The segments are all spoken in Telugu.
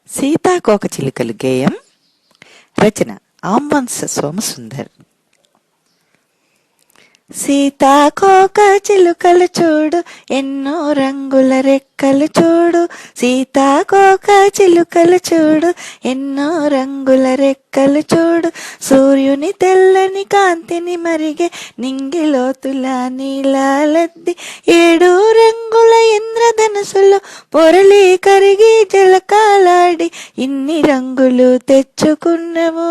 సీతాకోకచిలుకలు గేయం. రచన ఆంవంశ సోమసుందర్. సీతాకోక చిలుకలు చూడు, ఎన్నో రంగుల రెక్కలు చూడు. సీతాకోక చిలుకలు చూడు, ఎన్నో రంగుల రెక్కలు చూడు. సూర్యుని తెల్లని కాంతిని మరిగే నింగిలోతుల నీలాలద్ది, 7 రంగుల ఇంద్రధనుసులు పొరలి కరిగి జలకాలాడి ఇన్ని రంగులు తెచ్చుకున్నవో.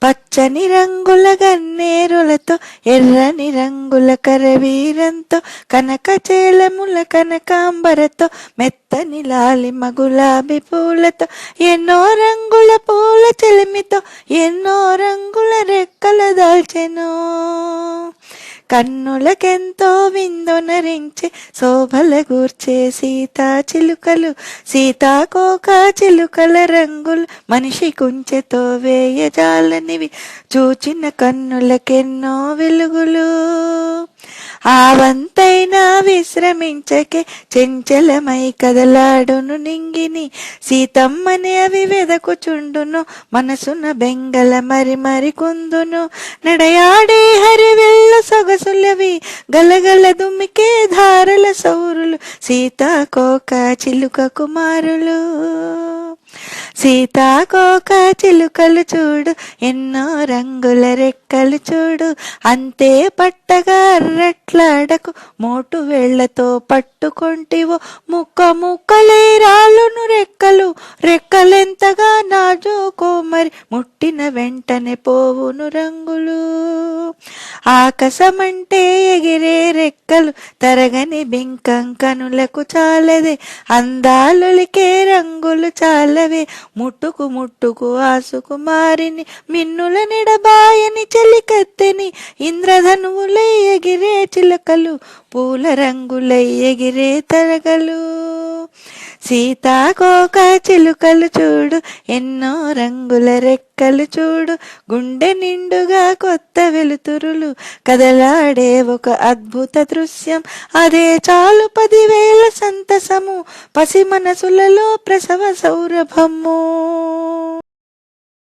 పచ్చని రంగుల గన్నేరులతో, ఎర్రని రంగుల కరవీరంతో, కనక చేలముల కనకాంబరతో, మెత్తని లాలిమ గులాబీ పూలతో, ఎన్నో రంగుల పూల చెలిమితో, ఎన్నో రంగుల రెక్కల దాల్చెను. కన్నులకెంతో విందొనరించే శోభల గూర్చే సీతా చిలుకలు. సీతాకోక చిలుకల రంగులు మనిషి కుంచెతో వేయజాలనివి, చూచిన కన్నులకెన్నో వెలుగులు. ఆవంతైనా విశ్రమించకే చెంచలమై కదలాడును నింగిని, సీతమ్మని అవి వెదకుచుండును, మనసున బెంగల మరి మరి కుందును. నడయాడే హరివెల్లు సొగసులవి, గలగల దుమికే ధారల సౌరులు, సీతాకోక చిలుక కుమారులు. సీతాకోక చిలుకలు చూడు, ఎన్నో రంగుల రెక్కలు చూడు. అంతే పట్టగా అర్రట్లాడకు, మోటు వేళ్లతో పట్టుకొంటివో, ముక్క ముక్కలే రాలును రెక్కలు. రెక్కలెంతగా నాజుకో మరి, ముట్టిన వెంటనే పోవును రంగులు. ఆకాశమంటే ఎగిరే రెక్కలు, తరగని బింకం కనులకు చాలదే. అందాలులికే రంగులు చాలవే, ముట్టుకు ముట్టుకు ఆసుకుమారిని, మిన్నుల నిడబాయని చెలికత్తెని, ఇంద్రధనువులై ఎగిరే చిలకలు, పూల రంగులై ఎగిరే తరగలు. సీతాకోక చిలుకలు చూడు, ఎన్నో రంగుల రెక్కలు చూడు. గుండె నిండుగా కొత్త వెలుతురులు, కదలాడే ఒక అద్భుత దృశ్యం, అదే చాలు 10,000 సంతసము, పసి మనసులలో ప్రసవ సౌరభము.